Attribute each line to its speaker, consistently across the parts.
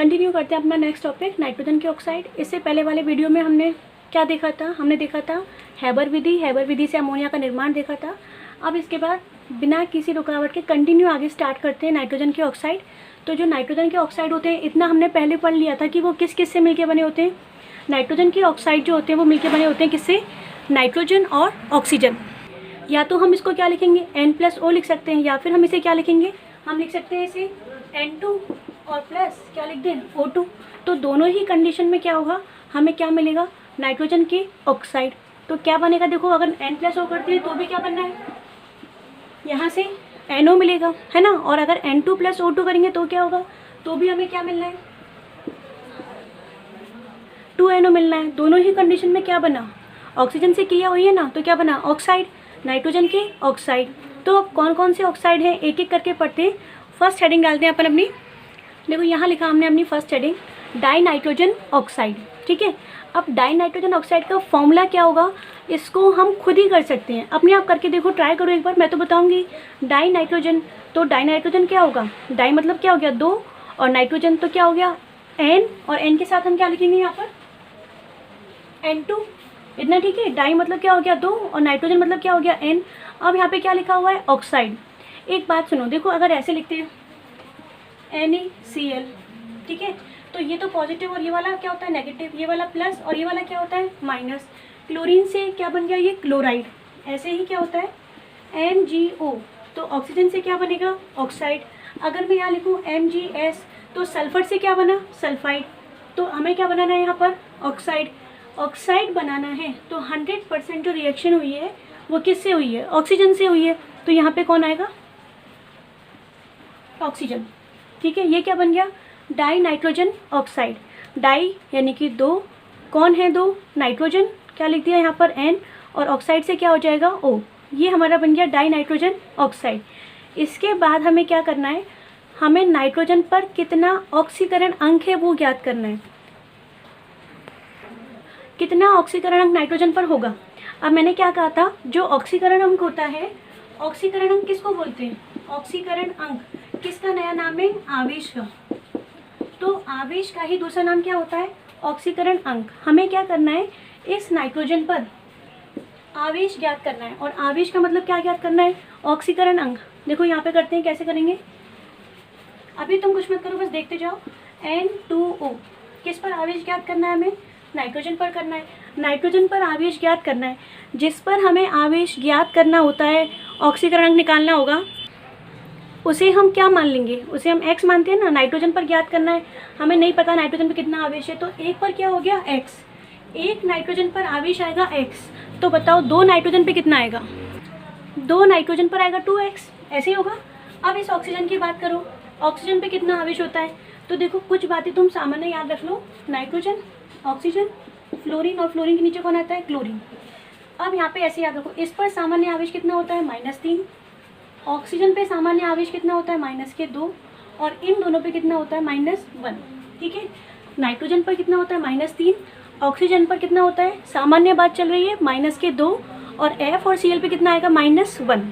Speaker 1: Continue करते हैं अपना नेक्स्ट टॉपिक, नाइट्रोजन के ऑक्साइड। इससे पहले वाले वीडियो में हमने क्या देखा था? हमने देखा था हैबर विधि से अमोनिया का निर्माण देखा था। अब इसके बाद बिना किसी रुकावट के कंटिन्यू आगे स्टार्ट करते हैं नाइट्रोजन के ऑक्साइड। तो जो नाइट्रोजन के ऑक्साइड होते हैं, इतना हमने पहले पढ़ लिया था कि वो किस किस से मिलकर बने होते हैं। नाइट्रोजन के ऑक्साइड जो होते हैं वो मिलकर बने होते हैं किससे? नाइट्रोजन और ऑक्सीजन। या तो हम इसको क्या लिखेंगे, N+O लिख सकते हैं, या फिर हम इसे क्या लिखेंगे, हम लिख सकते हैं इसे N2 और प्लस क्या लिख दें, O2। तो दोनों ही कंडीशन में क्या होगा, हमें क्या मिलेगा, नाइट्रोजन के ऑक्साइड। तो क्या बनेगा, देखो अगर N+O करते हैं तो भी क्या बनना है, यहाँ से NO मिलेगा, है ना। और अगर N2+O2 करेंगे तो क्या होगा, तो भी हमें क्या मिलना है, 2NO मिलना है। दोनों ही कंडीशन में क्या बना, ऑक्सीजन से क्रिया हुई है ना, तो क्या बना, ऑक्साइड, नाइट्रोजन के ऑक्साइड। तो अब कौन कौन से ऑक्साइड हैं एक एक करके पढ़ते हैं। फर्स्ट हेडिंग डालते हैं अपन अपनी, देखो यहाँ लिखा हमने अपनी first heading, die nitrogen oxide. ठीक है, अब डाई नाइट्रोजन ऑक्साइड का फॉर्मूला क्या होगा, इसको हम खुद ही कर सकते हैं, अपने आप करके देखो, ट्राई करो एक बार, मैं तो बताऊंगी। डाई नाइट्रोजन, तो डाई नाइट्रोजन क्या होगा, डाई मतलब क्या हो गया, 2, और नाइट्रोजन तो क्या हो गया, N, और N के साथ हम क्या लिखेंगे यहाँ पर, N2। इतना ठीक है। डाई मतलब क्या हो गया, 2, और नाइट्रोजन मतलब क्या हो गया, N। अब यहाँ पे क्या लिखा हुआ है, ऑक्साइड। एक बात सुनो, देखो अगर ऐसे लिखते हैं NaCl, ठीक है, तो ये तो पॉजिटिव और ये वाला क्या होता है, नेगेटिव, ये वाला प्लस और ये वाला क्या होता है, माइनस। क्लोरीन से क्या बन गया, ये क्लोराइड। ऐसे ही क्या होता है, MgO, तो ऑक्सीजन से क्या बनेगा, ऑक्साइड। अगर मैं यहाँ लिखूँ MgS, तो सल्फर से क्या बना, सल्फाइड। तो हमें क्या बनाना है यहाँ पर, ऑक्साइड। ऑक्साइड बनाना है तो 100% जो रिएक्शन हुई है वो किससे हुई है, ऑक्सीजन से हुई है। तो यहाँ पे कौन आएगा, ऑक्सीजन। ठीक है, ये क्या बन गया, डाई नाइट्रोजन ऑक्साइड। डाई यानी कि 2, कौन है 2, नाइट्रोजन, क्या लिख दिया यहाँ पर N, और ऑक्साइड से क्या हो जाएगा O। ये हमारा बन गया डाई नाइट्रोजन ऑक्साइड। इसके बाद हमें क्या करना है, हमें नाइट्रोजन पर कितना ऑक्सीकरण अंक है वो ज्ञात करना है। कितना ऑक्सीकरण अंक नाइट्रोजन पर होगा। अब मैंने क्या कहा था, जो ऑक्सीकरण अंक होता है, ऑक्सीकरण अंक किसको बोलते हैं, ऑक्सीकरण अंक किसका नया नाम है, आवेश का। तो आवेश का ही दूसरा नाम क्या होता है, ऑक्सीकरण अंक। हमें क्या करना है, इस नाइट्रोजन पर आवेश ज्ञात करना है, और आवेश का मतलब क्या ज्ञात करना है, ऑक्सीकरण अंक। देखो यहाँ पे करते हैं, कैसे करेंगे, अभी तुम कुछ मत करो, बस देखते जाओ। N2O, किस पर आवेश ज्ञात करना है, हमें नाइट्रोजन पर करना है। नाइट्रोजन पर आवेश ज्ञात करना है, जिस पर हमें आवेश ज्ञात करना होता है, ऑक्सीकरण अंक निकालना होगा, उसे हम क्या मान लेंगे, उसे हम X मानते हैं ना। नाइट्रोजन पर ज्ञात करना है, हमें नहीं पता नाइट्रोजन पर कितना आवेश है, तो एक पर क्या हो गया, X। एक नाइट्रोजन पर आवेश आएगा X, तो बताओ 2 नाइट्रोजन पर कितना आएगा, 2 नाइट्रोजन पर आएगा 2X, ऐसे ही होगा। अब इस ऑक्सीजन की बात करो, ऑक्सीजन पे कितना आवेश होता है, तो देखो कुछ बातें तुम सामान्य याद रख लो, नाइट्रोजन, ऑक्सीजन, फ्लोरीन, और फ्लोरीन के नीचे कौन आता है, क्लोरीन। अब यहाँ पे ऐसे याद रखो, इस पर सामान्य आवेश कितना होता है, -3। ऑक्सीजन पे सामान्य आवेश कितना होता है, -2, और इन दोनों पे कितना होता है, -1। ठीक है, नाइट्रोजन पर कितना होता है, -3, ऑक्सीजन पर कितना होता है, सामान्य बात चल रही है, -2, और F और Cl पे कितना आएगा, -1।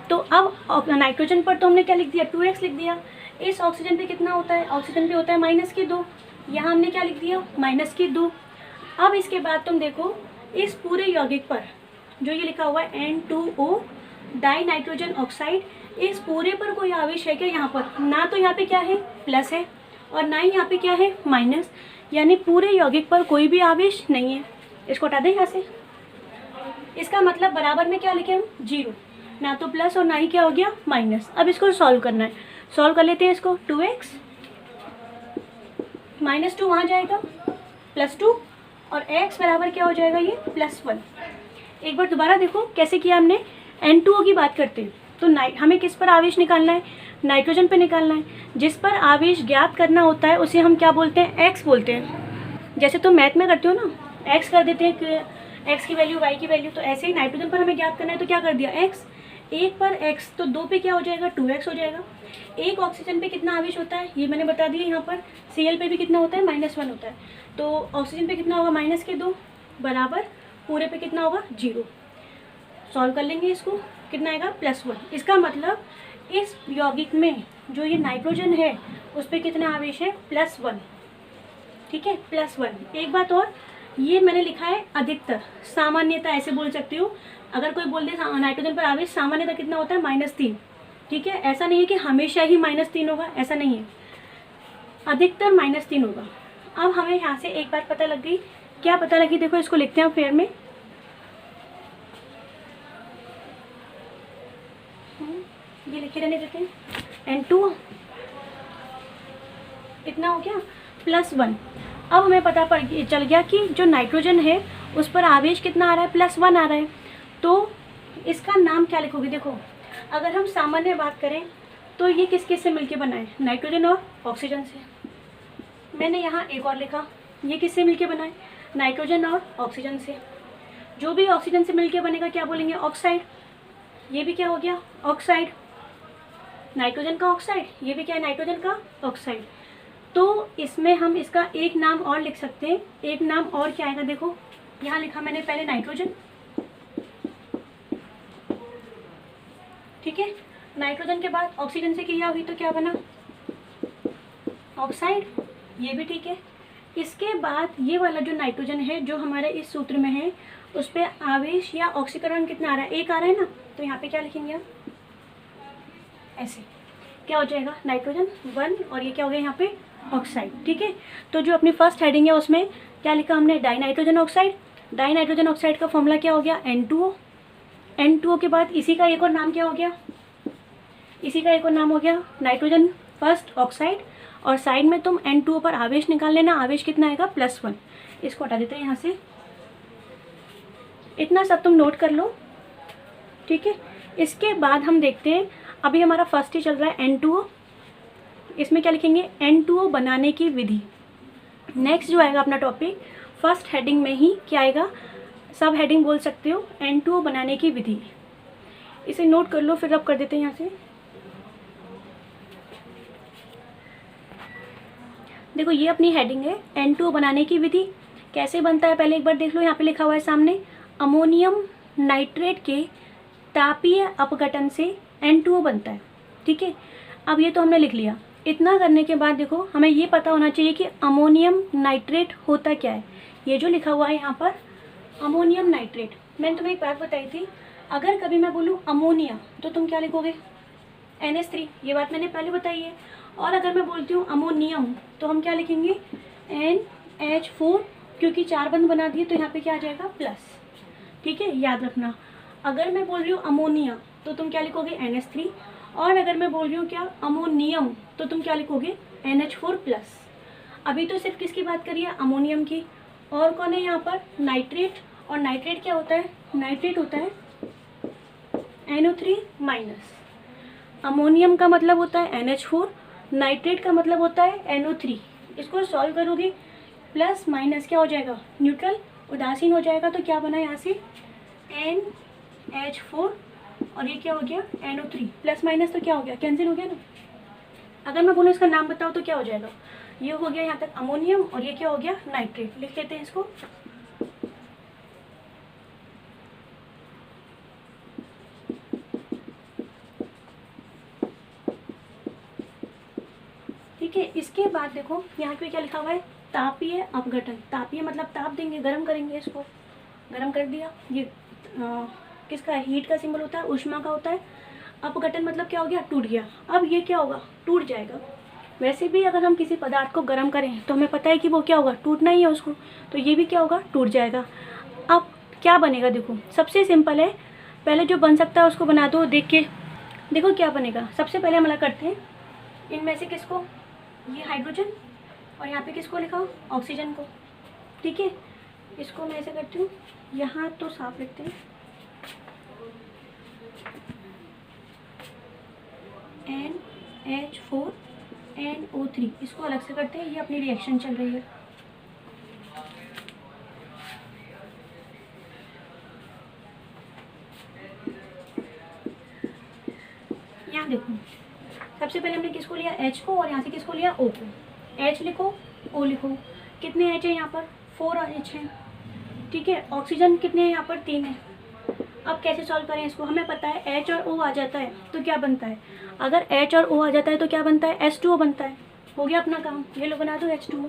Speaker 1: तो अब नाइट्रोजन पर तो हमने क्या लिख दिया, 2X लिख दिया। इस ऑक्सीजन पे कितना होता है, ऑक्सीजन पे होता है -2, यहाँ हमने क्या लिख दिया, -2। अब इसके बाद तुम देखो, इस पूरे यौगिक पर जो ये लिखा हुआ है N2O, डाई नाइट्रोजन ऑक्साइड, इस पूरे पर कोई आवेश है क्या, यहाँ पर ना, तो यहाँ पे क्या है, प्लस है, और ना ही यहाँ पे क्या है, माइनस। यानी पूरे यौगिक पर कोई भी आवेश नहीं है। इसको हटा दें यहाँ से, इसका मतलब बराबर में क्या लिखे हम, 0, ना तो प्लस और ना ही क्या हो गया, माइनस। अब इसको सॉल्व करना है, सॉल्व कर लेते हैं इसको। 2X -2 वहाँ जाएगा, +2, और X बराबर क्या हो जाएगा, ये +1। एक बार दोबारा देखो कैसे किया हमने। N2O की बात करते हैं, तो हमें किस पर आवेश निकालना है, नाइट्रोजन पे निकालना है। जिस पर आवेश ज्ञात करना होता है उसे हम क्या बोलते हैं, X बोलते हैं। जैसे तुम मैथ में करते हो ना, X कर देते हैं कि X की वैल्यू Y की वैल्यू, तो ऐसे ही नाइट्रोजन पर हमें ज्ञात करना है, तो क्या कर दिया, X। एक पर X, तो 2 पे क्या हो जाएगा, 2X हो जाएगा। एक ऑक्सीजन पे कितना आवेश होता है, ये मैंने बता दिया। यहाँ पर Cl पे भी कितना होता है, -1 होता है। तो ऑक्सीजन पे कितना होगा, -2 बराबर पूरे पे कितना होगा, 0। सॉल्व कर लेंगे इसको, कितना आएगा, +1। इसका मतलब इस यौगिक में जो ये नाइट्रोजन है उस पर कितने आवेश है, +1, ठीक है, +1। एक बात और, ये मैंने लिखा है अधिकतर, सामान्यता ऐसे बोल सकती हूँ। अगर कोई बोल दे नाइट्रोजन पर आवेश सामान्यता कितना होता है, -3, ठीक है। ऐसा नहीं है कि हमेशा ही -3 होगा, ऐसा नहीं है, अधिकतर -3 होगा। अब हमें यहाँ से एक बात पता लग गई, क्या पता लगी, देखो इसको लिखते हैं फेयर में, ये लिखे रहने देते हैं, N2 इतना हो गया +1। अब हमें पता चल गया कि जो नाइट्रोजन है उस पर आवेश कितना आ रहा है, +1 आ रहा है। तो इसका नाम क्या लिखोगे, देखो अगर हम सामान्य बात करें तो ये किस किस से मिलके बना है, नाइट्रोजन और ऑक्सीजन से। मैंने यहाँ एक और लिखा, ये किससे मिलके बना है, नाइट्रोजन और ऑक्सीजन से। जो भी ऑक्सीजन से मिलके बनेगा क्या बोलेंगे, ऑक्साइड। ये भी क्या हो गया, ऑक्साइड, नाइट्रोजन का ऑक्साइड, ये भी क्या है, नाइट्रोजन का ऑक्साइड। तो इसमें हम इसका एक नाम और लिख सकते हैं। एक नाम और क्या आएगा, देखो यहाँ लिखा मैंने पहले नाइट्रोजन, ठीक है। नाइट्रोजन के बाद ऑक्सीजन से क्रिया हुई तो क्या बना, ऑक्साइड, ये भी ठीक है। इसके बाद ये वाला जो नाइट्रोजन है जो हमारे इस सूत्र में है उस पर आवेश या ऑक्सीकरण कितना आ रहा है, 1 आ रहा है ना, तो यहाँ पे क्या लिखेंगे हम, ऐसे क्या हो जाएगा, नाइट्रोजन 1 और ये क्या हो गया यहाँ पे, ऑक्साइड, ठीक है। तो जो अपनी फर्स्ट हेडिंग है उसमें क्या लिखा हमने, die nitrogen oxide. Die nitrogen oxide का फॉर्मूला क्या हो गया, N2O। N2O के बाद इसी का एक और नाम क्या हो गया, इसी का एक और नाम हो गया नाइट्रोजन फर्स्ट ऑक्साइड। और साइड में तुम N2O पर आवेश निकाल लेना, आवेश कितना आएगा, +1। इसको हटा देते हैं यहाँ से, इतना सब तुम नोट कर लो, ठीक है। इसके बाद हम देखते हैं, अभी हमारा फर्स्ट ही चल रहा है N2O, इसमें क्या लिखेंगे, N2O बनाने की विधि। नेक्स्ट जो आएगा अपना टॉपिक, फर्स्ट हेडिंग में ही क्या आएगा, सब हेडिंग बोल सकते हो, N2O बनाने की विधि। इसे नोट कर लो, फिर अब कर देते हैं यहाँ से। देखो ये अपनी हेडिंग है, N2O बनाने की विधि। कैसे बनता है पहले एक बार देख लो, यहाँ पे लिखा हुआ है सामने, अमोनियम नाइट्रेट के तापीय अपघटन से N2O बनता है, ठीक है। अब ये तो हमने लिख लिया। इतना करने के बाद देखो हमें ये पता होना चाहिए कि अमोनियम नाइट्रेट होता क्या है। ये जो लिखा हुआ है यहाँ पर अमोनियम नाइट्रेट, मैंने तुम्हें एक बात बताई थी, अगर कभी मैं बोलूँ अमोनिया तो तुम क्या लिखोगे, NH3, ये बात मैंने पहले बताई है। और अगर मैं बोलती हूँ अमोनियम तो हम क्या लिखेंगे, NH4, क्योंकि 4 बंद बना दिए तो यहाँ पे क्या आ जाएगा, प्लस, ठीक है, याद रखना। अगर मैं बोल रही हूँ अमोनिया तो तुम क्या लिखोगे, NH3। और अगर मैं बोल रही हूँ क्या, अमोनियम, तो तुम क्या लिखोगे, NH4+। अभी तो सिर्फ किसकी बात करिए, अमोनियम की। और कौन है यहाँ पर, नाइट्रेट। और नाइट्रेट क्या होता है, नाइट्रेट होता है NO3-। अमोनियम का मतलब होता है NH4, नाइट्रेट का मतलब होता है NO3। इसको सॉल्व करोगे, प्लस माइनस क्या हो जाएगा, न्यूट्रल, उदासीन हो जाएगा। तो क्या बना यहाँ से, NH4 और ये क्या हो गया, NO3, प्लस माइनस तो क्या हो गया, कैंसिल हो गया ना। अगर मैं बोलूँ इसका नाम बताओ तो क्या हो जाएगा, ये हो गया यहाँ तक अमोनियम और ये क्या हो गया, नाइट्रेट। लिख लेते हैं इसको। ठीक है, इसके बाद देखो यहाँ पे क्या लिखा हुआ है, तापीय अपघटन। तापीय मतलब ताप देंगे, गर्म करेंगे, इसको गर्म कर दिया। ये किसका है, हीट का सिंबल होता है, ऊष्मा का होता है। अपघटन मतलब क्या हो गया, टूट गया। अब ये क्या होगा, टूट जाएगा। वैसे भी अगर हम किसी पदार्थ को गर्म करें तो हमें पता है कि वो क्या होगा, टूटना ही है उसको, तो ये भी क्या होगा, टूट जाएगा। अब क्या बनेगा, देखो सबसे सिंपल है, पहले जो बन सकता है उसको बना दो, देख के देखो क्या बनेगा। सबसे पहले हम अलग करते हैं, इनमें से किसको, ये हाइड्रोजन, और यहाँ पे किसको लिखा, ऑक्सीजन को, ठीक है। इसको मैं ऐसे करती हूँ, यहाँ तो साफ लिखते हैं, NH4NO3, इसको अलग से करते हैं, ये अपनी रिएक्शन चल रही है। यहाँ देखो, सबसे पहले हमने किसको लिया, H को, और यहाँ से किसको लिया, O को। H लिखो, O लिखो। कितने H है यहाँ पर, 4 H है, ठीक है। ऑक्सीजन कितने हैं यहाँ पर, 3 है। अब कैसे सॉल्व करें इसको, हमें पता है H और O आ जाता है तो क्या बनता है, अगर H और O आ जाता है तो क्या बनता है, H2O बनता है, हो गया अपना काम। ये लो बना दो H2O,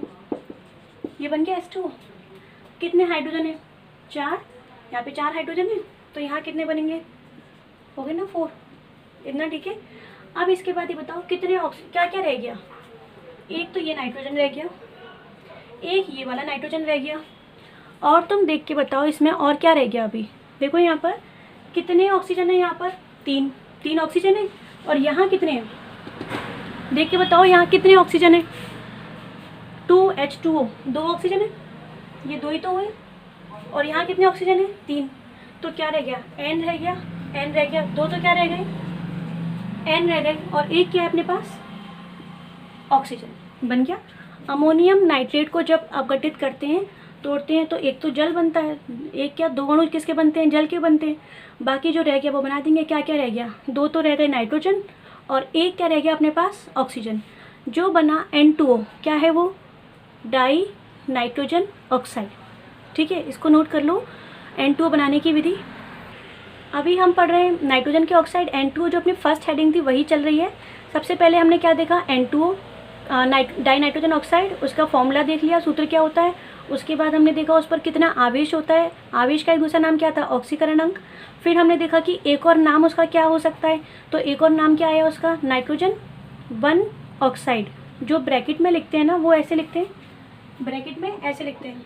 Speaker 1: ये बन गया H2O। कितने हाइड्रोजन है? 4, यहाँ पे 4 हाइड्रोजन है, तो यहाँ कितने बनेंगे? हो गए ना 4, इतना ठीक है। अब इसके बाद ये बताओ कितने क्या क्या रह गया? एक तो ये नाइट्रोजन रह गया, एक ये वाला नाइट्रोजन रह गया, और तुम देख के बताओ इसमें और क्या रह गया। अभी देखो यहाँ पर कितने ऑक्सीजन है? यहाँ पर 3 ऑक्सीजन है, और यहाँ कितने हैं? देख के बताओ यहाँ कितने ऑक्सीजन है? 2H2O, 2 ऑक्सीजन है, ये 2 ही तो हुए, और यहाँ कितने ऑक्सीजन है? 3। तो क्या रह गया? N रह गया, N रह गया, 2 तो क्या रह गए? N रह गए, और एक क्या है अपने पास? ऑक्सीजन बन गया। अमोनियम नाइट्रेट को जब अपघटित करते हैं, तोड़ते हैं, तो एक तो जल बनता है, एक क्या 2 अणु किसके बनते हैं? जल के बनते हैं। बाकी जो रह गया वो बना देंगे। क्या क्या रह गया? 2 तो रह गए नाइट्रोजन, और एक क्या रह गया अपने पास? ऑक्सीजन। जो बना N2O, क्या है वो? Die nitrogen oxide. ठीक है, इसको नोट कर लो, N2O बनाने की विधि। अभी हम पढ़ रहे हैं नाइट्रोजन के ऑक्साइड N2O, जो अपनी फर्स्ट हेडिंग थी वही चल रही है। सबसे पहले हमने क्या देखा? N2O डाई नाइट्रोजन ऑक्साइड, उसका फॉर्मूला देख लिया, सूत्र क्या होता है। उसके बाद हमने देखा उस पर कितना आवेश होता है, आवेश का एक दूसरा नाम क्या था? ऑक्सीकरण अंक। फिर हमने देखा कि एक और नाम उसका क्या हो सकता है, तो एक और नाम क्या आया उसका? Nitrogen 1 oxide. जो ब्रैकेट में लिखते हैं ना, वो ऐसे लिखते हैं, ब्रैकेट में ऐसे लिखते हैं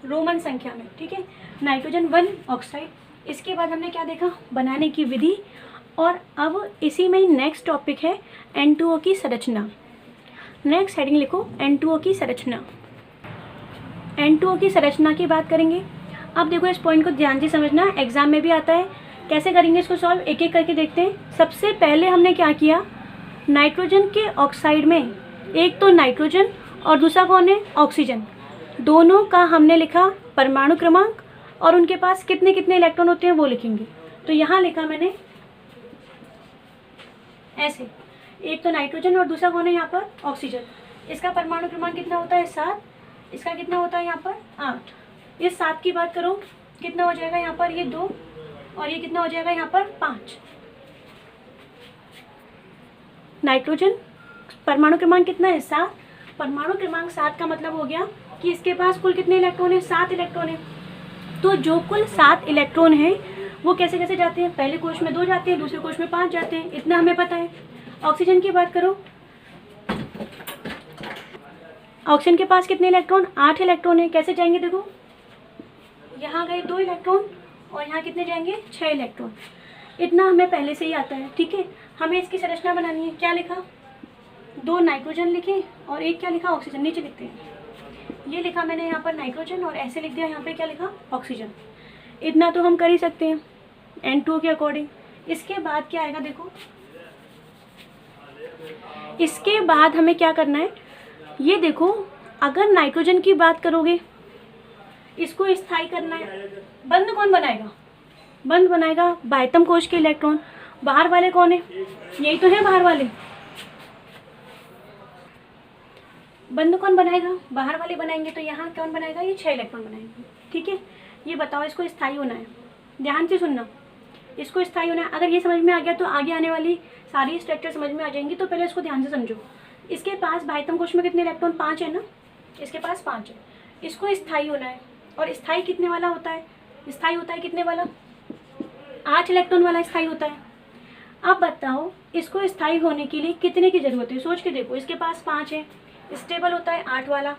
Speaker 1: रोमन संख्या में। ठीक है, नाइट्रोजन 1 ऑक्साइड। इसके बाद हमने क्या देखा? बनाने की विधि। और अब इसी में ही नेक्स्ट टॉपिक है N2O की संरचना। नेक्स्ट हेडिंग लिखो, N2O की संरचना। N2O की संरचना की बात करेंगे। अब देखो इस पॉइंट को ध्यान से समझना, एग्जाम में भी आता है। कैसे करेंगे इसको सॉल्व? एक एक करके देखते हैं। सबसे पहले हमने क्या किया? नाइट्रोजन के ऑक्साइड में एक तो नाइट्रोजन और दूसरा कौन है? ऑक्सीजन। दोनों का हमने लिखा परमाणु क्रमांक, और उनके पास कितने कितने इलेक्ट्रॉन होते हैं वो लिखेंगे। तो यहाँ लिखा मैंने ऐसे, एक तो नाइट्रोजन और दूसरा कौन है यहाँ पर? ऑक्सीजन। इसका परमाणु क्रमांक कितना होता है? 7। इसका कितना होता है यहाँ पर? 8। इस 7 की बात करो, कितना हो जाएगा यहाँ पर? ये 2, और ये कितना हो जाएगा यहाँ पर? 5। नाइट्रोजन परमाणु क्रमांक कितना है? 7। परमाणु क्रमांक 7 का मतलब हो गया कि इसके पास कुल कितने इलेक्ट्रॉन है? 7 इलेक्ट्रॉन है। तो जो कुल 7 इलेक्ट्रॉन है वो कैसे कैसे जाते हैं? पहले कोश में 2 जाते हैं, दूसरे कोश में 5 जाते हैं, इतना हमें पता है। ऑक्सीजन की बात करो, ऑक्सीजन के पास कितने इलेक्ट्रॉन? 8 इलेक्ट्रॉन है। कैसे जाएंगे? देखो यहाँ गए 2 इलेक्ट्रॉन, और यहाँ कितने जाएंगे? 6 इलेक्ट्रॉन। इतना हमें पहले से ही आता है। ठीक है, हमें इसकी संरचना बनानी है। क्या लिखा? 2 नाइट्रोजन लिखे, और एक क्या लिखा? ऑक्सीजन। नीचे लिखते हैं, ये लिखा मैंने यहाँ पर नाइट्रोजन, और ऐसे लिख दिया यहाँ पे क्या लिखा? ऑक्सीजन। इतना तो हम कर ही सकते हैं N2O के अकॉर्डिंग। इसके बाद क्या आएगा? देखो इसके बाद हमें क्या करना है, ये देखो, अगर नाइट्रोजन की बात करोगे, इसको स्थायी करना है। बंद कौन बनाएगा? बंद बनाएगा बाह्यतम कोश के इलेक्ट्रॉन। बाहर वाले कौन है? यही तो है बाहर वाले। बंद कौन बनाएगा? बाहर वाले बनाएंगे। तो यहाँ कौन बनाएगा? ये 6 इलेक्ट्रॉन बनाएंगे। ठीक है, ये बताओ, इसको स्थायी होना है। ध्यान से सुनना, इसको स्थायी होना है। अगर ये समझ में आ गया तो आगे आने वाली सारी स्ट्रक्चर समझ में आ जाएंगी। तो पहले इसको ध्यान से समझो। इसके पास बाह्यतम कोश में कितने इलेक्ट्रॉन? 5 है ना, इसके पास 5 है। इसको स्थायी होना है, और स्थायी कितने वाला होता है? स्थायी होता है कितने वाला? 8 इलेक्ट्रॉन वाला स्थायी होता है। अब बताओ इसको स्थायी होने के लिए कितने की जरूरत है? सोच के देखो, इसके पास 5 है, स्टेबल होता है 8 वाला,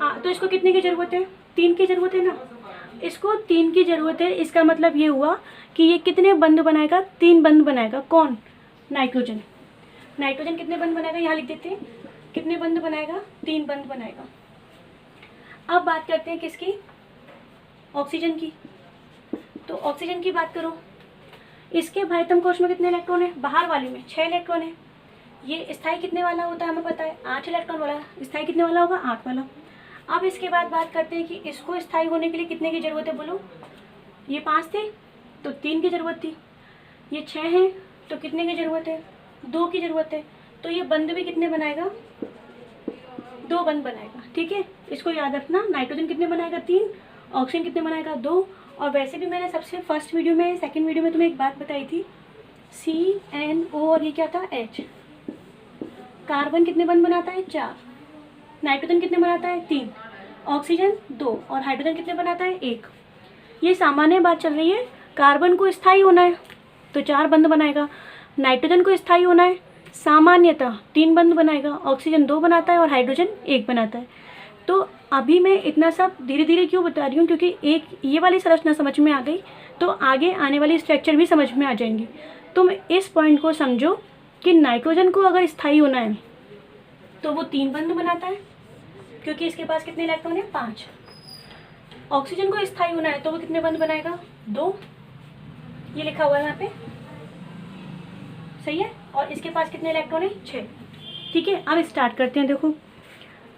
Speaker 1: तो इसको कितने की जरूरत है? 3 की जरूरत है ना। इसको 3 की जरूरत है। इसका मतलब ये हुआ कि ये कितने बंध बनाएगा? 3 बंध बनाएगा। कौन? नाइट्रोजन। नाइट्रोजन कितने बंध बनाएगा? यहाँ लिख देते हैं, कितने बंध बनाएगा? 3 बंध बनाएगा। अब बात करते हैं किसकी? ऑक्सीजन की। तो ऑक्सीजन की बात करो, इसके बाह्यतम कोश में कितने इलेक्ट्रॉन है? बाहर वाले में 6 इलेक्ट्रॉन है। ये स्थायी कितने वाला होता है? हमें पता है 8 इलेक्ट्रॉन वाला। स्थायी कितने वाला होगा? 8 वाला। अब इसके बाद बात करते हैं कि इसको स्थायी होने के लिए कितने की जरूरत है? बोलो, ये 5 थे तो 3 की जरूरत थी, ये 6 हैं तो कितने की जरूरत है? 2 की जरूरत है। तो ये बंध भी कितने बनाएगा? 2 बंध बनाएगा। ठीक है, इसको याद रखना। नाइट्रोजन कितने बनाएगा? 3। ऑक्सीजन कितने बनाएगा? 2। और वैसे भी मैंने सबसे फर्स्ट वीडियो में, सेकंड वीडियो में तुम्हें एक बात बताई थी, CNO, और ये क्या था? H। कार्बन कितने बंध बनाता है? 4। नाइट्रोजन कितने बनाता है? 3। ऑक्सीजन 2 और हाइड्रोजन कितने बनाता है? 1। ये सामान्य बात चल रही है। कार्बन को स्थायी होना है तो 4 बंध बनाएगा, नाइट्रोजन को स्थायी होना है सामान्यतः 3 बंध बनाएगा, ऑक्सीजन 2 बनाता है और हाइड्रोजन 1 बनाता है। तो अभी मैं इतना सब धीरे धीरे क्यों बता रही हूँ, क्योंकि एक ये वाली संरचना समझ में आ गई तो आगे आने वाली स्ट्रक्चर भी समझ में आ जाएंगी। तुम इस पॉइंट को समझो कि नाइट्रोजन को अगर स्थायी होना है तो वो 3 बंध बनाता है क्योंकि इसके पास कितने इलेक्ट्रॉन है? 5। ऑक्सीजन को स्थायी होना है तो वो कितने बंध बनाएगा? 2। ये लिखा हुआ है यहाँ पे, सही है। और इसके पास कितने इलेक्ट्रॉन है? 6। ठीक है, अब स्टार्ट करते हैं। देखो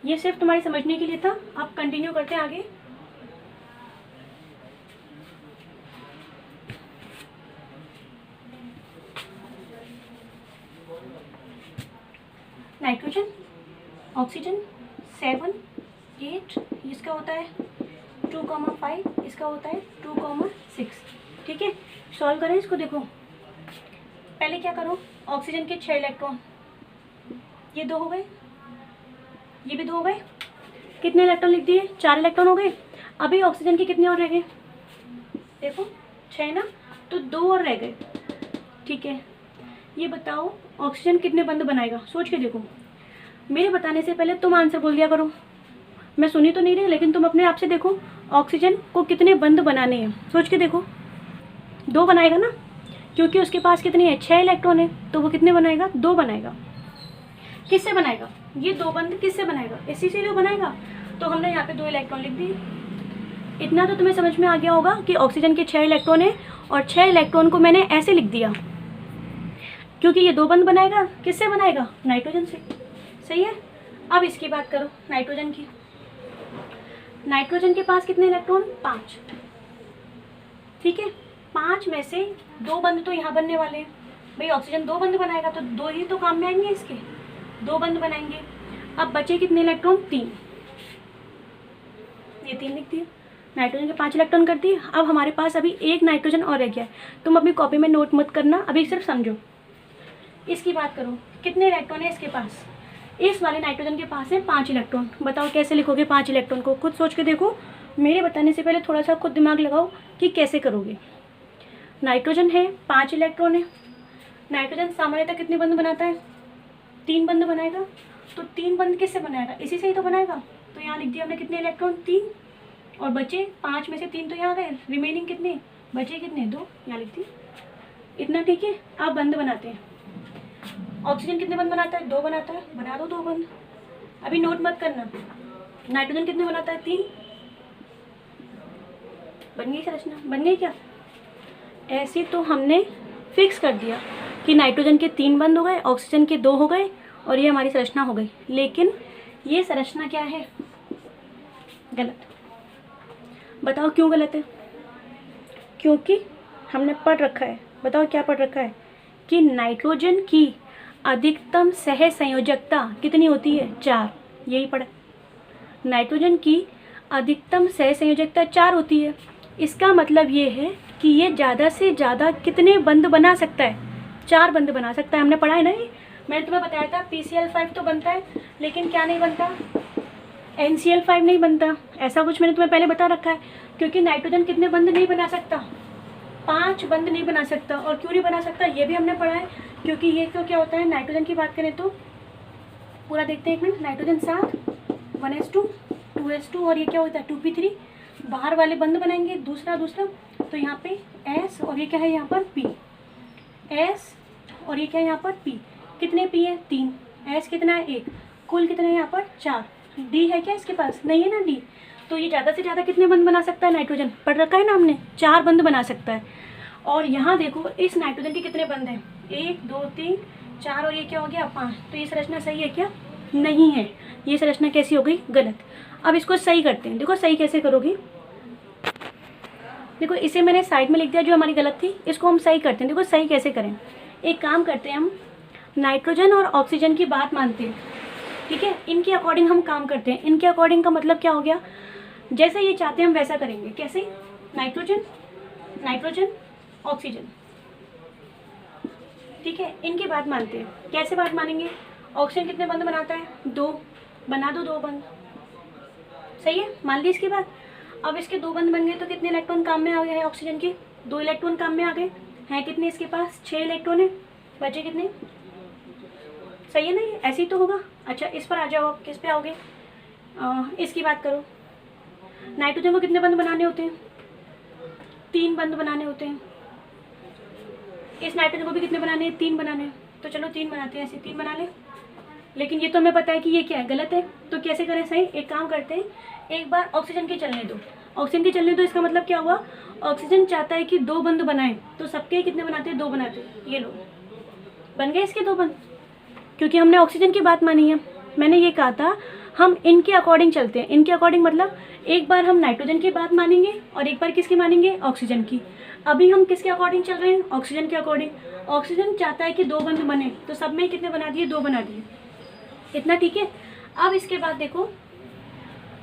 Speaker 1: ये सिर्फ तुम्हारी समझने के लिए था, अब कंटिन्यू करते हैं आगे। नाइट्रोजन, ऑक्सीजन 7, 8, इसका होता है 2,5, इसका होता है 2,6। ठीक है, सॉल्व करें इसको। देखो पहले क्या करो, ऑक्सीजन के 6 इलेक्ट्रॉन, ये 2 हो गए, ये भी 2 हो गए, कितने इलेक्ट्रॉन लिख दिए? 4 इलेक्ट्रॉन हो गए। अभी ऑक्सीजन के कितने और रह गए? देखो 6 ना, तो 2 और रह गए। ठीक है, ये बताओ ऑक्सीजन कितने बंध बनाएगा? सोच के देखो, मेरे बताने से पहले तुम आंसर बोल दिया करो। मैं सुनी तो नहीं रही, लेकिन तुम अपने आप से देखो ऑक्सीजन को कितने बंध बनाने हैं, सोच के देखो। 2 बनाएगा ना, क्योंकि उसके पास कितने हैं? 6 इलेक्ट्रॉन है, तो वो कितने बनाएगा? 2 बनाएगा। किससे बनाएगा? ये 2 बंध किससे बनाएगा? इसी से 2 बनाएगा। तो हमने यहाँ पे 2 इलेक्ट्रॉन लिख दिए। इतना तो तुम्हें समझ में आ गया होगा कि ऑक्सीजन के 6 इलेक्ट्रॉन है और 6 इलेक्ट्रॉन को मैंने ऐसे लिख दिया क्योंकि ये 2 बंध बनाएगा। किससे बनाएगा? नाइट्रोजन से। सही है। अब इसकी बात करो नाइट्रोजन की। नाइट्रोजन के पास कितने इलेक्ट्रॉन? 5। ठीक है, 5 में से 2 बंध तो यहाँ बनने वाले हैं। भाई ऑक्सीजन 2 बंध बनाएगा तो 2 ही तो काम में आएंगे, इसके 2 बंध बनाएंगे। अब बचे कितने इलेक्ट्रॉन? 3। ये 3 लिख दिए, नाइट्रोजन के 5 इलेक्ट्रॉन कर दिए। अब हमारे पास अभी एक नाइट्रोजन और रह गया है। तुम अपनी कॉपी में नोट मत करना, अभी सिर्फ समझो। इसकी बात करो, कितने इलेक्ट्रॉन है इसके पास? इस वाले नाइट्रोजन के पास है 5 इलेक्ट्रॉन। बताओ कैसे लिखोगे 5 इलेक्ट्रॉन को? खुद सोच के देखो, मेरे बताने से पहले थोड़ा सा खुद दिमाग लगाओ कि कैसे करोगे। नाइट्रोजन है, 5 इलेक्ट्रॉन है। नाइट्रोजन सामान्यतः कितने बंध बनाता है? 3 बंध बनाएगा। तो 3 बंध किससे बनाएगा? इसी से ही तो बनाएगा। तो यहाँ लिख दिया हमने कितने इलेक्ट्रॉन? 3। और बचे 5 में से 3 तो यहाँ गए, रिमेनिंग कितने बचे? कितने? 2, यहाँ लिख दिए। इतना ठीक है। अब बंध बनाते हैं। ऑक्सीजन कितने बंध बनाता है? 2 बनाता है, बना दो 2 बंध। अभी नोट मत करना। नाइट्रोजन कितने बनाता है? 3। बन गई संरचना? बन गई क्या? ऐसे तो हमने फिक्स कर दिया कि नाइट्रोजन के 3 बंध हो गए, ऑक्सीजन के 2 हो गए और ये हमारी संरचना हो गई। लेकिन ये संरचना क्या है? गलत। बताओ क्यों गलत है? क्योंकि हमने पढ़ रखा है, बताओ क्या पढ़ रखा है, कि नाइट्रोजन की अधिकतम सह संयोजकता कितनी होती है? 4। यही पढ़ा। नाइट्रोजन की अधिकतम सह संयोजकता 4 होती है। इसका मतलब ये है कि ये ज़्यादा से ज़्यादा कितने बंध बना सकता है? 4 बंध बना सकता है। हमने पढ़ा है ना, ये मैंने तुम्हें बताया था। PCl5 तो बनता है, लेकिन क्या नहीं बनता? NCl5 नहीं बनता। ऐसा कुछ मैंने तुम्हें पहले बता रखा है, क्योंकि नाइट्रोजन कितने बंध नहीं बना सकता? 5 बंध नहीं बना सकता। और क्यों नहीं बना सकता ये भी हमने पढ़ा है, क्योंकि ये तो क्या होता है, नाइट्रोजन की बात करें तो पूरा देखते हैं एक मिनट। नाइट्रोजन 7, 1s2, 2s2 और ये क्या होता है 2p3। बाहर वाले बंध बनाएंगे दूसरा, तो यहाँ पे S और ये क्या है यहाँ पर P, S और ये क्या है यहाँ पर P। कितने P है? 3। S कितना है? 1। कुल कितने हैं यहाँ पर? 4। D है क्या इसके पास? नहीं है ना D। तो ये ज़्यादा से ज़्यादा कितने बंध बना सकता है नाइट्रोजन? पढ़ रखा है ना हमने, 4 बंध बना सकता है। और यहाँ देखो इस नाइट्रोजन के कितने बंध हैं? 1, 2, 3, 4 और ये क्या हो गया 5। तो ये संरचना सही है क्या? नहीं है। ये संरचना कैसी हो गई? गलत। अब इसको सही करते हैं। देखो सही कैसे करोगी। देखो इसे मैंने साइड में लिख दिया जो हमारी गलत थी, इसको हम सही करते हैं। देखो सही कैसे करें। एक काम करते हैं, हम नाइट्रोजन और ऑक्सीजन की बात मानते हैं, ठीक है। इनके अकॉर्डिंग हम काम करते हैं। इनके अकॉर्डिंग का मतलब क्या हो गया? जैसे ये चाहते हैं हम वैसा करेंगे। कैसे? नाइट्रोजन, नाइट्रोजन, ऑक्सीजन, ठीक है। इनकी बात मानते हैं। कैसे बात मानेंगे? ऑक्सीजन कितने बंद बनाता है? 2। बना दो 2 बंद, सही है, मान ली इसकी बात। अब इसके 2 बंद बन गए तो कितने इलेक्ट्रॉन काम में आ गए हैं ऑक्सीजन के? 2 इलेक्ट्रॉन काम में आ गए हैं। कितने इसके पास? 6 इलेक्ट्रॉन है, बचे कितने? सही है ना, ये ऐसे ही तो होगा। अच्छा इस पर आ जाओ, आप किस पे आओगे? इसकी बात करो। नाइट्रोजन को कितने बंद बनाने होते हैं? 3 बंद बनाने होते हैं। इस नाइट्रोजन को भी कितने बनाने हैं? 3 बनाने हैं। तो चलो 3 बनाते हैं, ऐसे 3 बना ले। लेकिन ये तो हमें पता है कि ये क्या है, गलत है। तो कैसे करें सही? एक काम करते हैं, एक बार ऑक्सीजन की चलने दो। ऑक्सीजन की चलने दो, इसका मतलब क्या हुआ? ऑक्सीजन चाहता है कि 2 बंद बनाए, तो सबके कितने बनाते हैं? 2 बनाते हैं। ये लो, बन गए इसके 2 बंद, क्योंकि हमने ऑक्सीजन की बात मानी है। मैंने ये कहा था हम इनके अकॉर्डिंग चलते हैं। इनके अकॉर्डिंग मतलब एक बार हम नाइट्रोजन की बात मानेंगे और एक बार किसकी मानेंगे? ऑक्सीजन की। अभी हम किसके अकॉर्डिंग चल रहे हैं? ऑक्सीजन के अकॉर्डिंग। ऑक्सीजन चाहता है कि 2 बंद बने, तो सब में कितने बना दिए? 2 बना दिए। इतना ठीक है। अब इसके बाद देखो,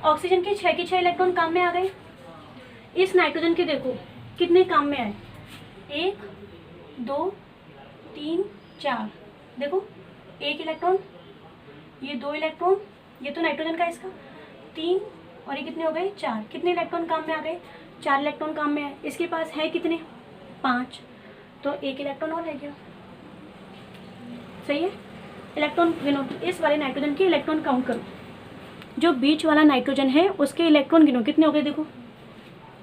Speaker 1: ऑक्सीजन के 6 के 6 इलेक्ट्रॉन काम में आ गए। इस नाइट्रोजन के देखो कितने काम में आए? 1 2 3 4। देखो 1 इलेक्ट्रॉन, ये 2 इलेक्ट्रॉन, ये तो नाइट्रोजन का इसका 3, और ये कितने हो गए? 4। कितने इलेक्ट्रॉन काम में आ गए? 4 इलेक्ट्रॉन काम में आए। इसके पास है कितने? 5, तो 1 इलेक्ट्रॉन और रह गया। सही है। इलेक्ट्रॉन गिनो, इस वाले नाइट्रोजन के इलेक्ट्रॉन काउंट करो। जो बीच वाला नाइट्रोजन है उसके इलेक्ट्रॉन गिनो, कितने हो गए? देखो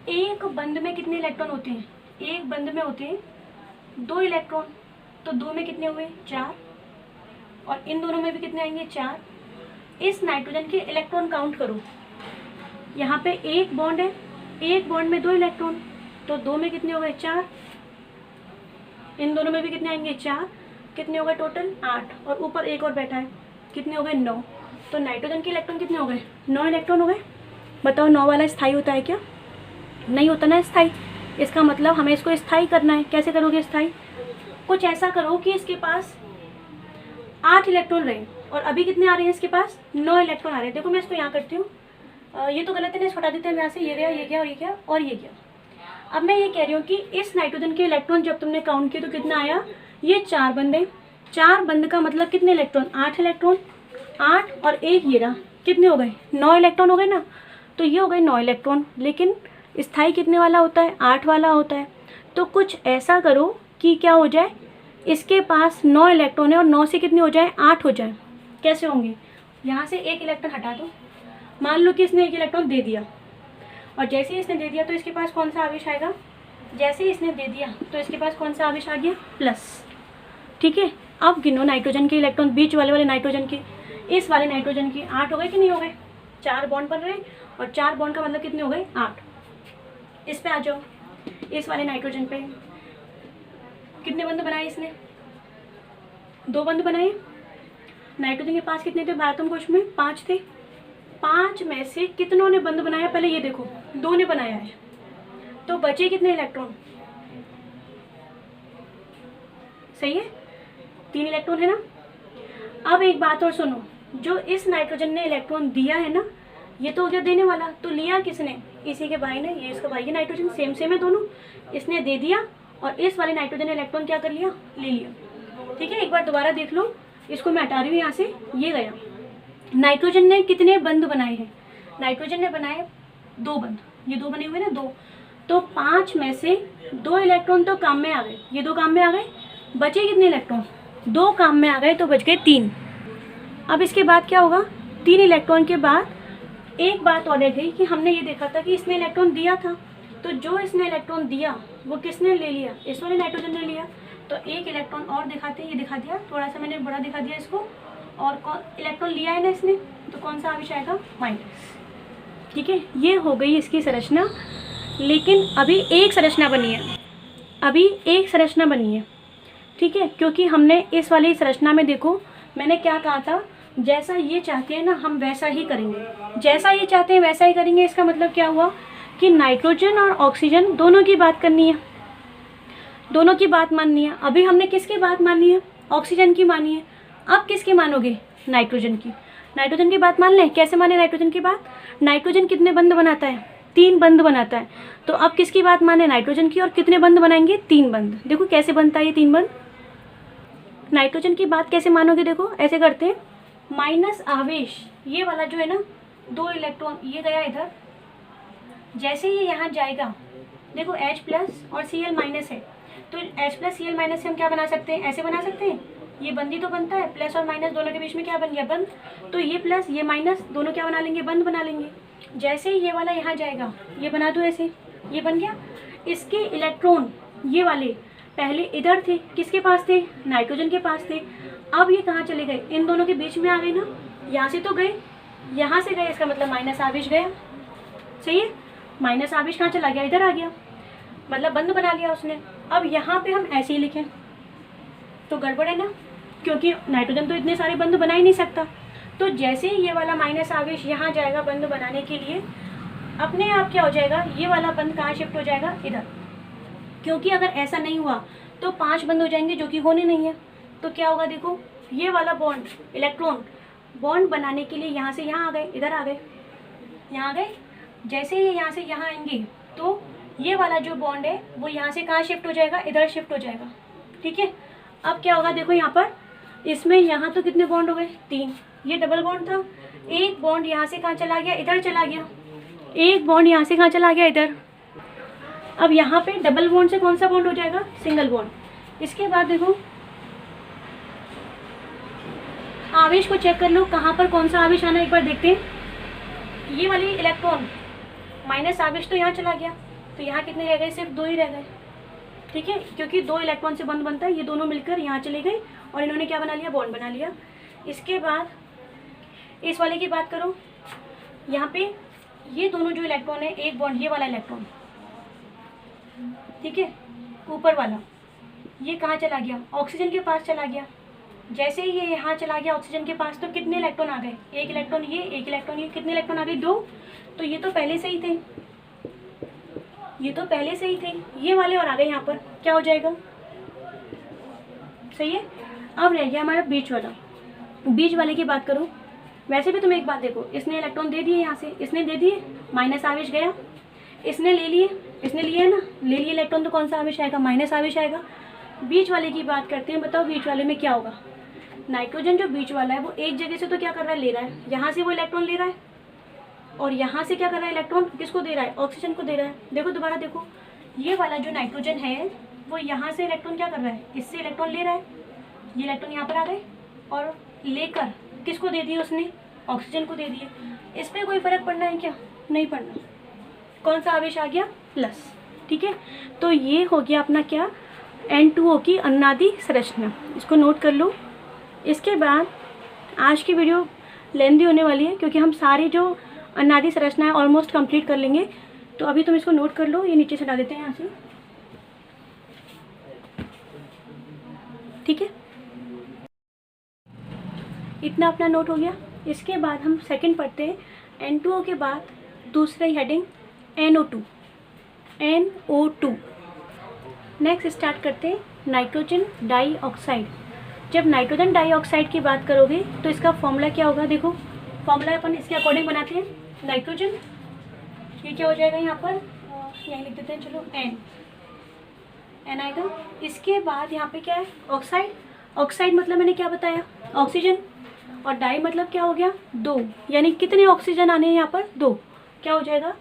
Speaker 1: एक बंद में कितने इलेक्ट्रॉन होते हैं? एक बंद में होते हैं 2 इलेक्ट्रॉन, तो 2 में कितने हुए? 4, और इन दोनों में भी कितने आएंगे? 4। इस नाइट्रोजन के इलेक्ट्रॉन काउंट करो। यहाँ पे एक बॉन्ड है, एक बॉन्ड में 2 इलेक्ट्रॉन, तो 2 में कितने हो गए? 4। इन दोनों में भी कितने आएंगे? 4। कितने हो गए टोटल? 8, और ऊपर एक और बैठा है, कितने हो गए? 9। तो नाइट्रोजन के इलेक्ट्रॉन कितने हो गए? 9 इलेक्ट्रॉन हो गए। बताओ 9 वाला स्थायी होता है क्या? नहीं होता ना स्थायी। इसका मतलब हमें इसको स्थायी करना है। कैसे करोगे स्थायी? कुछ ऐसा करो कि इसके पास 8 इलेक्ट्रॉन रहे, और अभी कितने आ रहे हैं इसके पास? 9 इलेक्ट्रॉन आ रहे हैं। देखो मैं इसको यहाँ करती हूँ, ये तो गलत है ना, इसको हटा देते हैं यहाँ से। ये गया, ये गया, और ये गया, और ये गया। अब मैं ये कह रही हूँ कि इस नाइट्रोजन के इलेक्ट्रॉन जब तुमने काउंट किए तो कितना आया? ये 4 बंद है। 4 बंद का मतलब कितने इलेक्ट्रॉन? 8 इलेक्ट्रॉन। 8 और 1 ये रहा, कितने हो गए? 9 इलेक्ट्रॉन हो गए ना। तो ये हो गए 9 इलेक्ट्रॉन। लेकिन स्थायी कितने वाला होता है? 8 वाला होता है। तो कुछ ऐसा करो कि क्या हो जाए, इसके पास 9 इलेक्ट्रॉन है और 9 से कितने हो जाए? 8 हो जाए। कैसे होंगे? यहाँ से 1 इलेक्ट्रॉन हटा दो। मान लो कि इसने 1 इलेक्ट्रॉन दे दिया, और जैसे ही इसने दे दिया तो इसके पास कौन सा आवेश आएगा? जैसे ही इसने दे दिया तो इसके पास कौन सा आवेश आ गया? प्लस। ठीक है। अब गिनो नाइट्रोजन के इलेक्ट्रॉन, बीच वाले नाइट्रोजन के, इस वाले नाइट्रोजन के 8 हो गए कि नहीं हो गए? 4 बॉन्ड बन रहे हैं, और 4 बॉन्ड का मतलब कितने हो गए? 8। इस पे आ जाओ, इस वाले नाइट्रोजन पे कितने बंद बनाए इसने? 2 बंद बनाए। नाइट्रोजन के पास कितने थे भारतम कोश में? 5 थे। 5 में से कितनों ने बंद बनाया? पहले ये देखो, 2 ने बनाया है, तो बचे कितने इलेक्ट्रॉन? सही है, 3 इलेक्ट्रॉन है ना। अब एक बात और सुनो, जो इस नाइट्रोजन ने इलेक्ट्रॉन दिया है ना, ये तो हो गया देने वाला। तो लिया किसने? इसी के भाई ने। ये इसका भाई है नाइट्रोजन, सेम सेम है दोनों। इसने दे दिया, और इस वाले नाइट्रोजन ने इलेक्ट्रॉन क्या कर लिया? ले लिया। ठीक है, एक बार दोबारा देख लो। इसको मैं हटा रही हूँ यहाँ से, ये गया। नाइट्रोजन ने कितने बंद बनाए हैं? नाइट्रोजन ने बनाए 2 बंद। ये 2 बने हुए ना, 2। तो 5 में से 2 इलेक्ट्रॉन तो काम में आ गए, ये 2 काम में आ गए। बचे कितने इलेक्ट्रॉन? 2 काम में आ गए, तो बच गए 3। अब इसके बाद क्या होगा? 3 इलेक्ट्रॉन के बाद एक बात और रह गई कि हमने ये देखा था कि इसने इलेक्ट्रॉन दिया था, तो जो इसने इलेक्ट्रॉन दिया वो किसने ले लिया? इस वाले नाइट्रोजन ने लिया। तो 1 इलेक्ट्रॉन और दिखाते हैं, ये दिखा दिया, थोड़ा सा मैंने बड़ा दिखा दिया इसको। और इलेक्ट्रॉन लिया है ना इसने, तो कौन सा आवेश आएगा? माइनस। ठीक है, ये हो गई इसकी संरचना। लेकिन अभी एक संरचना बनी है, अभी एक संरचना बनी है। ठीक है, क्योंकि हमने इस वाली संरचना में देखो, मैंने क्या कहा था, जैसा ये चाहते हैं ना हम वैसा ही करेंगे। जैसा ये चाहते हैं वैसा ही करेंगे। इसका मतलब क्या हुआ कि नाइट्रोजन और ऑक्सीजन दोनों की बात करनी है, दोनों की बात माननी है। अभी हमने किसकी बात मानी है? ऑक्सीजन की मानी है। अब किसकी मानोगे? नाइट्रोजन की। नाइट्रोजन की बात मान लें। कैसे माने नाइट्रोजन की बात? नाइट्रोजन कितने बंद बनाता है? 3 बंद बनाता है। तो अब किसकी बात माने? नाइट्रोजन की। और कितने बंद बनाएंगे? 3 बंद। देखो कैसे बनता है ये 3 बंद। नाइट्रोजन की बात कैसे मानोगे, देखो ऐसे करते हैं, माइनस आवेश ये वाला जो है ना, 2 इलेक्ट्रॉन ये गया इधर, जैसे ये यहाँ जाएगा, देखो H प्लस और Cl माइनस है, तो H प्लस Cl माइनस से हम क्या बना सकते हैं, ऐसे बना सकते हैं, ये बंद ही तो बनता है, प्लस और माइनस दोनों के बीच में क्या बन गया, बंद। तो ये प्लस ये माइनस दोनों क्या बना लेंगे, बंद बना लेंगे। जैसे ही ये वाला यहाँ जाएगा, ये बना दो ऐसे, ये बन गया। इसके इलेक्ट्रॉन ये वाले पहले इधर थे, किसके पास थे, नाइट्रोजन के पास थे। अब ये कहाँ चले गए, इन दोनों के बीच में आ गए ना, यहाँ से तो गए, यहाँ से गए, इसका मतलब माइनस आवेश गया, सही है। माइनस आवेश कहाँ चला गया, इधर आ गया, मतलब बंद बना लिया उसने। अब यहाँ पे हम ऐसे ही लिखें तो गड़बड़ है ना, क्योंकि नाइट्रोजन तो इतने सारे बंद बना ही नहीं सकता। तो जैसे ही ये वाला माइनस आवेश यहाँ जाएगा बंद बनाने के लिए, अपने आप क्या हो जाएगा, ये वाला बंद कहाँ शिफ्ट हो जाएगा, इधर। क्योंकि अगर ऐसा नहीं हुआ तो 5 बंद हो जाएंगे, जो कि होने नहीं है। तो क्या होगा, देखो ये वाला बॉन्ड, इलेक्ट्रॉन बॉन्ड बनाने के लिए यहाँ से यहाँ आ गए, इधर आ गए, यहाँ आ गए। जैसे ही यहाँ से यहाँ आएंगे तो ये वाला जो बॉन्ड है वो यहाँ से कहाँ शिफ्ट हो जाएगा, इधर शिफ्ट हो जाएगा, ठीक है। अब क्या होगा, देखो यहाँ पर, इसमें यहाँ तो कितने बॉन्ड हो गए, 3, ये डबल बॉन्ड था। एक बॉन्ड यहाँ से कहाँ चला गया, इधर चला गया, एक बॉन्ड यहाँ से कहाँ चला गया, इधर। अब यहाँ पे डबल बॉन्ड से कौन सा बॉन्ड हो जाएगा, सिंगल बॉन्ड। इसके बाद देखो आवेश को चेक कर लो, कहाँ पर कौन सा आवेश आना, एक बार देखते हैं। ये वाली इलेक्ट्रॉन माइनस आवेश तो यहाँ चला गया, तो यहाँ कितने रह गए, सिर्फ 2 ही रह गए, ठीक है, क्योंकि 2 इलेक्ट्रॉन से बंद बनता है। ये दोनों मिलकर यहाँ चले गए और इन्होंने क्या बना लिया, बॉन्ड बना लिया। इसके बाद इस वाले की बात करो, यहाँ पे ये दोनों जो इलेक्ट्रॉन है, एक बॉन्ड ये वाला इलेक्ट्रॉन, ठीक है, ऊपर वाला ये कहाँ चला गया, ऑक्सीजन के पास चला गया। जैसे ही ये यहाँ चला गया ऑक्सीजन के पास, तो कितने इलेक्ट्रॉन आ गए, एक इलेक्ट्रॉन ये, एक इलेक्ट्रॉन ये, कितने इलेक्ट्रॉन आ गए, 2। तो ये तो पहले से ही थे, ये तो पहले से ही थे, ये वाले और आ गए यहाँ पर, क्या हो जाएगा, सही है। अब रह गया हमारा बीच वाला। बीच वाले की बात करो, वैसे भी तुम एक बात देखो, इसने इलेक्ट्रॉन दे दिए यहाँ से, इसने दे दिए, माइनस आवेश गया, इसने ले लिए, इसने लिए है ना, ले लिए इलेक्ट्रॉन, तो कौन सा आवेश आएगा, माइनस आवेश आएगा। बीच वाले की बात करते हैं, बताओ बीच वाले में क्या होगा। नाइट्रोजन जो बीच वाला है वो एक जगह से तो क्या कर रहा है, ले रहा है, यहाँ से वो इलेक्ट्रॉन ले रहा है, और यहाँ से क्या कर रहा है, इलेक्ट्रॉन किसको दे रहा है, ऑक्सीजन को दे रहा है। देखो दोबारा देखो, ये वाला जो नाइट्रोजन है वो यहाँ से इलेक्ट्रॉन क्या कर रहा है, इससे इलेक्ट्रॉन ले रहा है, ये इलेक्ट्रॉन यहाँ पर आ गए और लेकर किसको दे दिए उसने, ऑक्सीजन को दे दिए। इस पर कोई फर्क पड़ना है क्या, नहीं पड़ना। कौन सा आवेश आ गया, प्लस, ठीक है। तो ये हो गया अपना क्या, N2O की अन्नादि संरचना, इसको नोट कर लो। इसके बाद आज की वीडियो लेंदी होने वाली है, क्योंकि हम सारी जो अन्नादि संरचनाएं ऑलमोस्ट कंप्लीट कर लेंगे। तो अभी तुम इसको नोट कर लो, ये नीचे से हटा देते हैं यहाँ से, ठीक है। इतना अपना नोट हो गया। इसके बाद हम सेकंड पढ़ते हैं, N2O के बाद दूसरी heading NO2, NO2। Next start करते हैं नाइट्रोजन डाइऑक्साइड। जब नाइट्रोजन डाइऑक्साइड की बात करोगे तो इसका फॉर्मूला क्या होगा, देखो फॉर्मूला अपन इसके अकॉर्डिंग बनाते हैं। नाइट्रोजन, ये क्या हो जाएगा यहाँ पर, यहीं लिख देते हैं, चलो N आएगा। इसके बाद यहाँ पे क्या है, ऑक्साइड। ऑक्साइड मतलब मैंने क्या बताया, ऑक्सीजन, और डाई मतलब क्या हो गया, 2, यानी कितने ऑक्सीजन आने हैं यहाँ पर, 2, क्या हो जाएगा,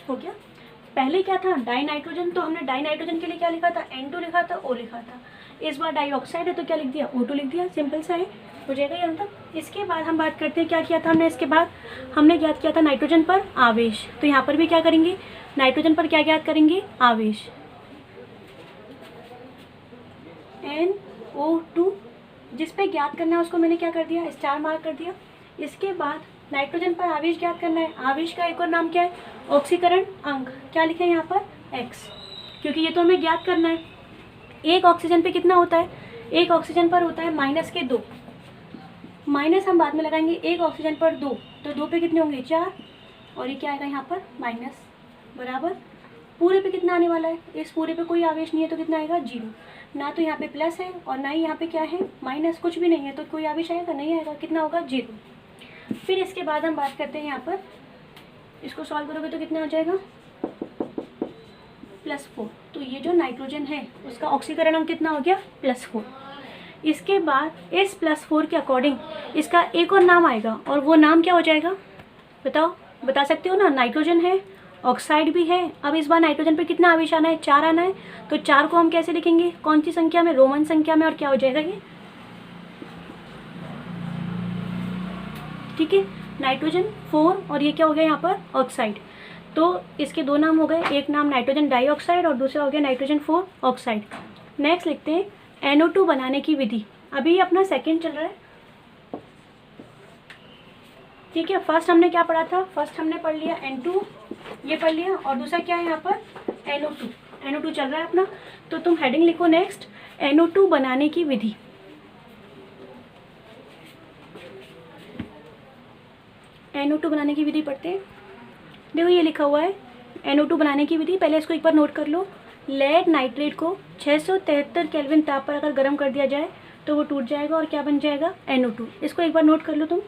Speaker 1: हो गया। पहले क्या था, डाई नाइट्रोजन, तो हमने डाई नाइट्रोजन के लिए क्या लिखा था, N2 लिखा था, O लिखा था। इस बार डाइऑक्साइड है तो क्या लिख दिया, O2 लिख दिया, सिंपल सा है, हो जाएगा ये मतलब। इसके बाद हम बात करते हैं क्या किया था हमने, इसके बाद हमने ज्ञात किया था नाइट्रोजन पर आवेश। तो यहाँ पर भी क्या करेंगे, नाइट्रोजन पर क्या ज्ञात करेंगे, आवेश, NO2। जिस पे ज्ञात करना है उसको मैंने क्या कर दिया, स्टार मार्क कर दिया। इसके बाद नाइट्रोजन पर आवेश ज्ञात करना है। आवेश का एक और नाम क्या है, ऑक्सीकरण अंक, क्या लिखे हैं यहाँ पर, X, क्योंकि ये तो हमें ज्ञात करना है। एक ऑक्सीजन पे कितना होता है, एक ऑक्सीजन पर होता है माइनस के 2, माइनस हम बाद में लगाएंगे, एक ऑक्सीजन पर 2, तो 2 पे कितने होंगे, 4, और ये क्या आएगा यहाँ पर, माइनस, बराबर पूरे पे कितना आने वाला है, इस पूरे पे कोई आवेश नहीं है तो कितना आएगा, 0। ना तो यहाँ पे प्लस है और ना ही यहाँ पे क्या है, माइनस, कुछ भी नहीं है, तो कोई आवेश आएगा, नहीं आएगा, कितना होगा, 0। फिर इसके बाद हम बात करते हैं यहाँ पर, इसको सॉल्व करोगे तो कितना आ जाएगा, +4। तो ये जो नाइट्रोजन है उसका ऑक्सीकरण अंक कितना हो गया? +4। इसके बाद इस +4 के अकॉर्डिंग इसका एक और नाम आएगा, और वो नाम क्या हो जाएगा? बताओ, बता सकते हो ना? नाइट्रोजन है, ऑक्साइड भी है। अब इस बार नाइट्रोजन पे कितना आवेश आना है? 4 आना है। तो 4 को हम कैसे लिखेंगे? कौन सी संख्या में? रोमन संख्या में। और क्या हो जाएगा ये? ठीक है, नाइट्रोजन 4 और ये क्या हो गया यहाँ पर? ऑक्साइड। तो इसके दो नाम हो गए, एक नाम नाइट्रोजन डाइऑक्साइड और दूसरा हो गया नाइट्रोजन 4 ऑक्साइड। नेक्स्ट लिखते हैं NO2 बनाने की विधि। अभी अपना सेकंड चल रहा है, ठीक है। फर्स्ट हमने क्या पढ़ा था? फर्स्ट हमने पढ़ लिया N2, ये पढ़ लिया, और दूसरा क्या है यहाँ पर? NO2। NO2 चल रहा है अपना। तो तुम हेडिंग लिखो नेक्स्ट, NO2 बनाने की विधि। NO2 बनाने की विधि पढ़ते हैं। देखो ये लिखा हुआ है NO2 बनाने की विधि। पहले इसको एक बार नोट कर लो। लेड नाइट्रेट को 673 केल्विन ताप पर अगर गर्म कर दिया जाए तो वो टूट जाएगा और क्या बन जाएगा? NO2। इसको एक बार नोट कर लो तुम।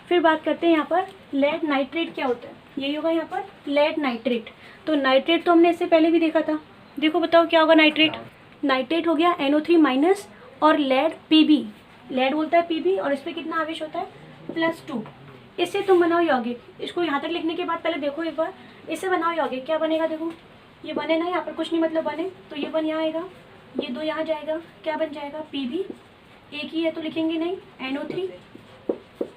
Speaker 1: फिर बात करते हैं यहाँ पर लेड नाइट्रेट क्या होता है। यही होगा यहाँ पर लेड नाइट्रेट। तो नाइट्रेट तो हमने इससे पहले भी देखा था। देखो बताओ क्या होगा नाइट्रेट? नाइट्रेट हो गया NO3- और लेड Pb। लेड बोलता है Pb, और इस पर कितना आवेश होता है? +2। इससे तुम बनाओ यौगिक। इसको यहाँ तक लिखने के बाद पहले देखो एक बार, इससे बनाओ यौगिक। क्या बनेगा? देखो ये बने ना, यहाँ पर कुछ नहीं मतलब बने, तो ये 1 यहाँ आएगा, ये 2 यहाँ जाएगा, क्या बन जाएगा? Pb। एक ही है तो लिखेंगे नहीं, NO3,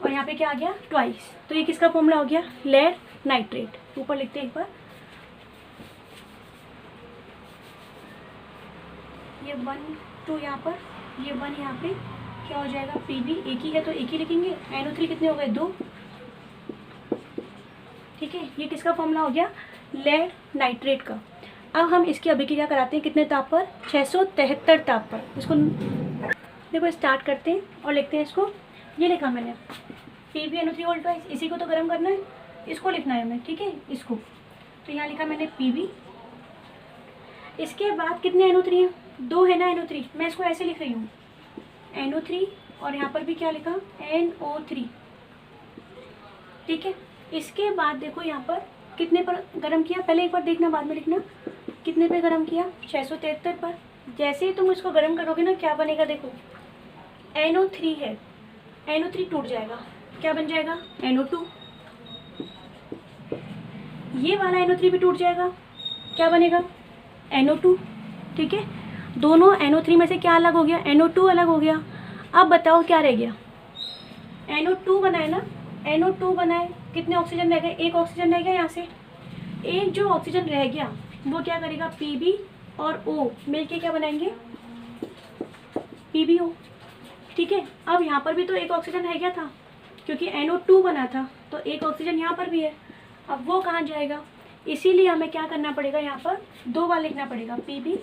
Speaker 1: और यहाँ पे क्या आ गया? ट्वाइस। तो ये किसका फॉर्मूला हो गया? Lead nitrate. ऊपर लिखते हैं एक बार, ये 1 2 यहाँ पर, ये 1 यहाँ पे, क्या हो जाएगा? Pb। एक ही है तो एक ही लिखेंगे। NO3 कितने हो गए? 2। ठीक है, ये किसका फॉर्मूला हो गया? लेड नाइट्रेट का। अब हम इसकी अभिक्रिया कराते हैं कितने ताप पर? 673 ताप पर। इसको देखो स्टार्ट करते हैं और लिखते हैं इसको। ये लिखा मैंने PbNO3 होल ट्वाइस, इसी को तो गर्म करना है, इसको लिखना है हमें, ठीक है, इसको। तो यहाँ लिखा मैंने Pb। इसके बाद कितने NO3 हैं? 2 है ना NO3, मैं इसको ऐसे लिख रही हूँ NO3, और यहाँ पर भी क्या लिखा? NO3। ठीक है, इसके बाद देखो यहाँ पर कितने पर गर्म किया? पहले एक बार देखना, बाद में लिखना। कितने पे गर्म किया? 673 पर। जैसे ही तुम इसको गर्म करोगे ना, क्या बनेगा? देखो NO3 है, NO3 टूट जाएगा, क्या बन जाएगा? NO2। ये वाला NO3 भी टूट जाएगा, क्या बनेगा? NO2। ठीक है, दोनों NO3 में से क्या अलग हो गया? NO2 अलग हो गया। अब बताओ क्या रह गया? NO2 बनाए ना, NO2 बनाए, कितने ऑक्सीजन रह गए? एक ऑक्सीजन रह गया। यहाँ से एक जो ऑक्सीजन रह गया वो क्या करेगा? Pb और O मिलके क्या बनाएंगे? PbO। ठीक है, अब यहाँ पर भी तो एक ऑक्सीजन रह गया था, क्योंकि NO2 बना था, तो एक ऑक्सीजन यहाँ पर भी है। अब वो कहाँ जाएगा? इसीलिए हमें क्या करना पड़ेगा? यहाँ पर 2 बार लिखना पड़ेगा, Pb